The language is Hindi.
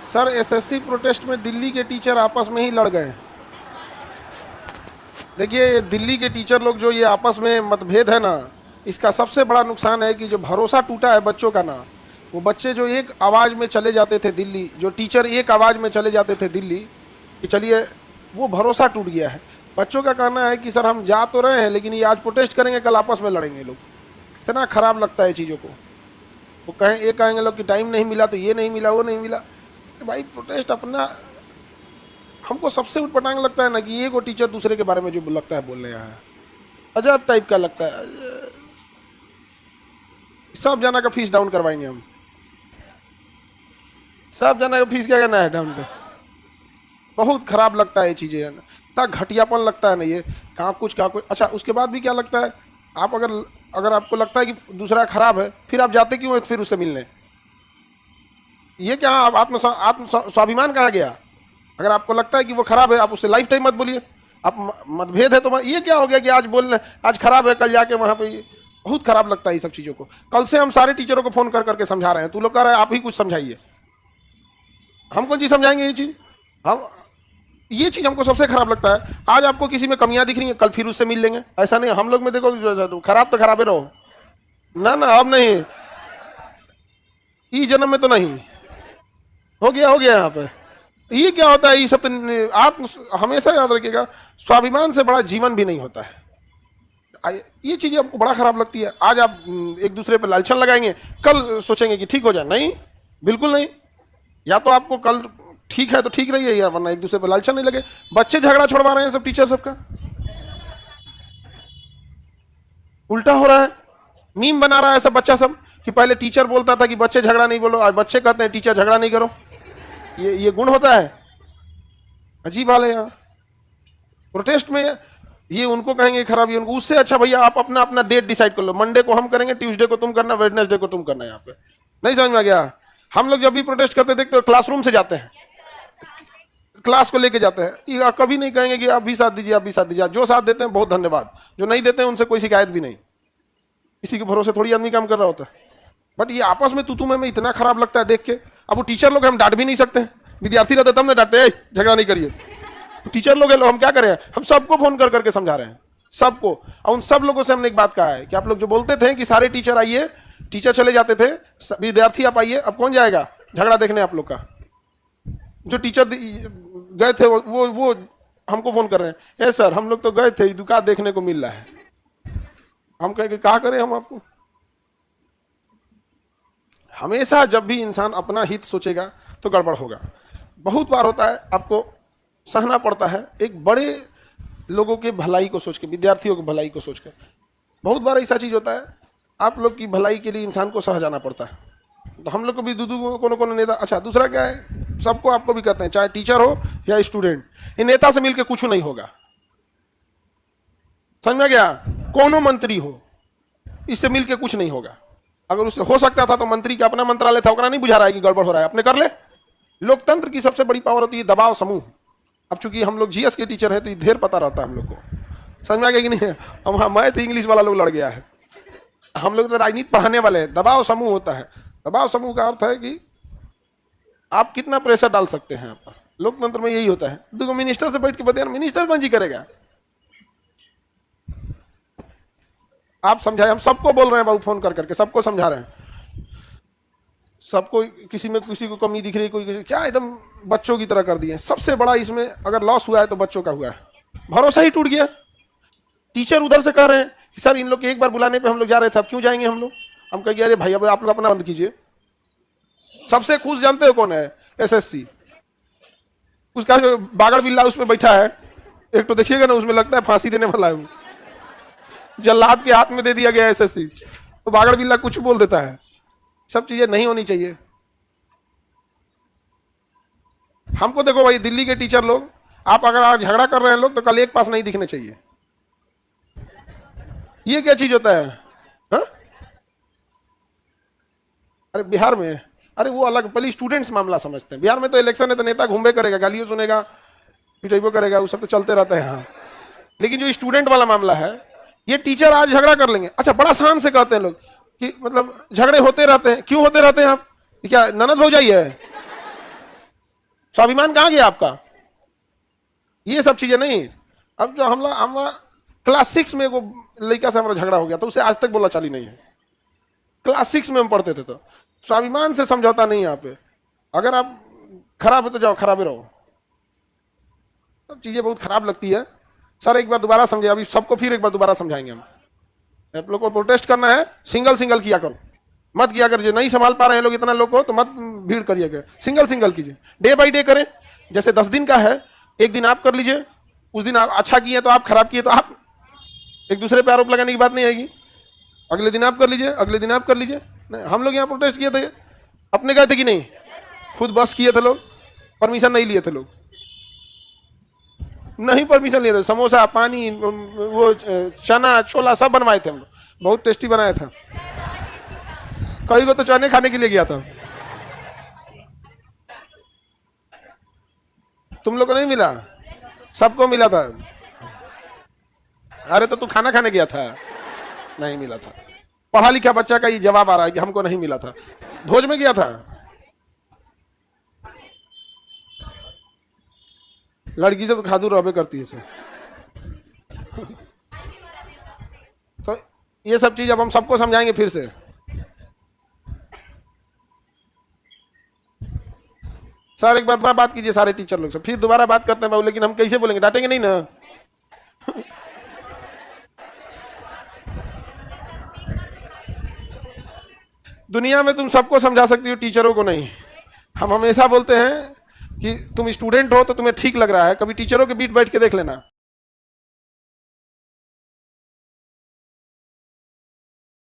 सर एसएससी प्रोटेस्ट में दिल्ली के टीचर आपस में ही लड़ गए। देखिए दिल्ली के टीचर लोग जो ये आपस में मतभेद है ना, इसका सबसे बड़ा नुकसान है कि जो भरोसा टूटा है बच्चों का ना, वो बच्चे जो एक आवाज़ में चले जाते थे दिल्ली, जो टीचर एक आवाज़ में चले जाते थे दिल्ली कि चलिए, वो भरोसा टूट गया है। बच्चों का कहना है कि सर हम जा तो रहे हैं लेकिन ये आज प्रोटेस्ट करेंगे कल आपस में लड़ेंगे लोग। इतना खराब लगता है चीज़ों को। वो कहेंगे लोग कि टाइम नहीं मिला तो ये नहीं मिला वो नहीं मिला। तो भाई प्रोटेस्ट अपना, हमको सबसे उटपटांग लगता है ना कि ये को टीचर दूसरे के बारे में जो लगता है बोल रहे हैं, अजब टाइप का लगता है। सब जना का फीस डाउन करवाएंगे हम, सब जना का फीस क्या करना है डाउन पे। बहुत खराब लगता है ये चीज़ें, इतना घटियापन लगता है ना ये, कहाँ कुछ कहाँ कुछ। अच्छा उसके बाद भी क्या लगता है, आप अगर आपको लगता है कि दूसरा खराब है फिर आप जाते क्यों हैं फिर उससे मिलने। ये क्या आप आत्म स्वाभिमान कहाँ गया। अगर आपको लगता है कि वो खराब है आप उससे लाइफ टाइम मत बोलिए। आप मतभेद है तो ये क्या हो गया कि आज बोलना आज खराब है कल जाके वहाँ पे। बहुत खराब लगता है ये सब चीज़ों को। कल से हम सारे टीचरों को फ़ोन कर करके समझा रहे हैं, तू लोग कह रहे हैं आप ही कुछ समझाइए। हम कौन चीज़ समझाएंगे ये चीज़। हम ये चीज़ हमको सबसे खराब लगता है। आज आपको किसी में कमियां दिख रही हैं कल फिर उससे मिल लेंगे, ऐसा नहीं। हम लोग में देखो खराब तो खराबे रहो ना ना, अब नहीं, इस जन्म में तो नहीं। हो गया यहाँ पे। ये क्या होता है, ये सब तो आत्म, हमेशा याद रखिएगा स्वाभिमान से बड़ा जीवन भी नहीं होता है। ये चीज़ें हमको बड़ा खराब लगती है। आज आप एक दूसरे पर लालछन लगाएंगे, कल सोचेंगे कि ठीक हो जाए। नहीं, बिल्कुल नहीं। या तो आपको कल ठीक है तो ठीक रहिए, या वरना एक दूसरे पर लालछन नहीं लगे। बच्चे झगड़ा छुड़वा रहे हैं सब टीचर सबका, उल्टा हो रहा है। मीम बना रहा है सब बच्चा सब कि पहले टीचर बोलता था कि बच्चे झगड़ा नहीं बोलो, आज बच्चे कहते हैं टीचर झगड़ा नहीं करो। ये गुण होता है, अजीब हाल है यार। प्रोटेस्ट में ये उनको कहेंगे खराब, ये उनको। उससे अच्छा भैया आप अपना अपना डेट डिसाइड कर लो, मंडे को हम करेंगे, ट्यूसडे को तुम करना, वेडनेसडे को तुम करना। यहाँ पे नहीं समझ में आ गया। हम लोग जब भी प्रोटेस्ट करते देखते तो क्लासरूम से जाते हैं, क्लास को लेके जाते हैं। ये कभी नहीं कहेंगे कि आप भी साथ दीजिए आप भी साथ दीजिए। जो साथ देते हैं बहुत धन्यवाद, जो नहीं देते हैं उनसे कोई शिकायत भी नहीं। किसी के भरोसे थोड़ी आदमी काम कर रहा होता है। बट ये आपस में तू में इतना खराब लगता है देख के। अब वो टीचर लोग हम डांट भी नहीं सकते हैं, विद्यार्थी रहते तब ना डांटते, झगड़ा नहीं करिए। टीचर लोग हम क्या करें, हम सबको फोन कर करके समझा रहे हैं, सबको। और उन सब लोगों से हमने एक बात कहा है कि आप लोग जो बोलते थे कि सारे टीचर आइए, टीचर चले जाते थे, विद्यार्थी आप आइए। अब कौन जाएगा झगड़ा देखने आप लोग का। जो टीचर गए थे वो हमको फोन कर रहे हैं, ए सर हम लोग तो गए थे, दुकान देखने को मिल रहा है। हम कहेंगे कहा करें हम आपको। हमेशा जब भी इंसान अपना हित सोचेगा तो गड़बड़ होगा। बहुत बार होता है आपको सहना पड़ता है एक बड़े लोगों के भलाई को सोच के, विद्यार्थियों की भलाई को सोच के। बहुत बार ऐसा चीज़ होता है आप लोग की भलाई के लिए इंसान को सह जाना पड़ता है। तो हम लोग को भी कोनो नेता। अच्छा दूसरा क्या है, सबको आपको भी कहते हैं, चाहे टीचर हो या स्टूडेंट, ये नेता से मिलकर कुछ नहीं होगा। समझ में गया। कोनो मंत्री हो, इससे मिलकर कुछ नहीं होगा। अगर उससे हो सकता था तो मंत्री का अपना मंत्रालय था, ओकरा नहीं बुझा रहा है कि गड़बड़ हो रहा है, अपने कर ले। लोकतंत्र की सबसे बड़ी पावर होती है दबाव समूह। अब चूंकि हम लोग जीएस के टीचर हैं तो ये ढेर पता रहता है हम लोग को। समझ में आ गया कि नहीं। हम मैं तो इंग्लिश वाला लोग लड़ गया है, हम लोग तो राजनीति पढ़ाने वाले हैं। दबाव समूह होता है। दबाव समूह का अर्थ है कि आप कितना प्रेशर डाल सकते हैं। आप लोकतंत्र में यही होता है। देखो मिनिस्टर से बैठ के बताया, मिनिस्टर कौन जी करेगा। आप समझाए, हम सबको बोल रहे हैं बाबू, फोन कर करके सबको समझा रहे हैं। सबको किसी में किसी को कमी दिख रही है, कोई क्या एकदम बच्चों की तरह कर दिए। सबसे बड़ा इसमें अगर लॉस हुआ है तो बच्चों का हुआ है। भरोसा ही टूट गया। टीचर उधर से कह रहे हैं कि सर इन लोग के एक बार बुलाने पे हम लोग जा रहे थे, अब क्यों जाएंगे हम लोग। हम कहेंगे अरे भाई अब आप लोग अपना बंद कीजिए। सबसे खुश जानते हो कौन है, एसएससी। उसका जो बागड़ बिल्ला उसमें बैठा है, एक तो देखिएगा ना, उसमें लगता है फांसी देने वाला है। जल्लाद के हाथ में दे दिया गया एसएससी, तो बागड़ बिल्ला कुछ बोल देता है। सब चीजें नहीं होनी चाहिए। हमको देखो भाई, दिल्ली के टीचर लोग, आप अगर आज झगड़ा कर रहे हैं लोग तो कल एक पास नहीं दिखने चाहिए। ये क्या चीज होता है। हा? अरे बिहार में, अरे वो अलग, पहले स्टूडेंट्स मामला समझते हैं। बिहार में तो इलेक्शन है तो नेता घूमे करेगा, गालियों सुनेगा, पिटाइबो करेगा, वो सब तो चलते रहता है यहाँ। लेकिन जो स्टूडेंट वाला मामला है, ये टीचर आज झगड़ा कर लेंगे। अच्छा बड़ा शान से कहते हैं लोग कि मतलब झगड़े होते रहते हैं। क्यों होते रहते हैं आप, क्या ननद हो जाइए। स्वाभिमान कहाँ गया आपका? ये सब चीजें नहीं। अब जो हमारा क्लास 6 में वो लड़का से हमारा झगड़ा हो गया तो उसे आज तक बोला चाली नहीं है। क्लास 6 में हम पढ़ते थे। तो स्वाभिमान से समझौता नहीं है यहाँ पे। अगर आप खराब है तो जाओ खराब ही रहो। सब चीजें बहुत खराब लगती है। सर एक बार दोबारा समझे, अभी सबको फिर एक बार दोबारा समझाएंगे हम। आप लोग को प्रोटेस्ट करना है, सिंगल सिंगल किया करो, मत किया कर। नहीं संभाल पा रहे हैं लोग इतना लोग को तो मत भीड़ करिएगा, सिंगल सिंगल कीजिए, डे बाई डे करें। जैसे 10 दिन का है, एक दिन आप कर लीजिए, उस दिन आप अच्छा किए तो आप, खराब किए तो आप। एक दूसरे पे आरोप लगाने की बात नहीं आएगी। अगले दिन आप कर लीजिए, अगले दिन आप कर लीजिए। हम लोग यहाँ प्रोटेस्ट किए थे, अपने गए थे कि नहीं? खुद बस किए थे लोग, परमिशन नहीं लिए थे लोग, नहीं परमिशन लिए थे। समोसा, पानी, वो चना छोला सब बनवाए थे हम लोग, बहुत टेस्टी बनाया था। कई को तो चने खाने के लिए गया था। तुम लोग को नहीं मिला? सबको मिला था। अरे तो तू खाना खाने गया था, नहीं मिला था। पढ़ा लिखा बच्चा का ये जवाब आ रहा है कि हमको नहीं मिला था। भोज में गया था, लड़की से तो खादू रहबे करती है। तो ये सब चीज अब हम सबको समझाएंगे फिर से। सर एक बार बात कीजिए सारे टीचर लोग से, फिर दोबारा बात करते हैं बाबू, लेकिन हम कैसे बोलेंगे? डांटेंगे नहीं ना। दुनिया में तुम सबको समझा सकती हो, टीचरों को नहीं। हम हमेशा बोलते हैं कि तुम स्टूडेंट हो तो तुम्हें ठीक लग रहा है, कभी टीचरों के बीच बैठ के देख लेना।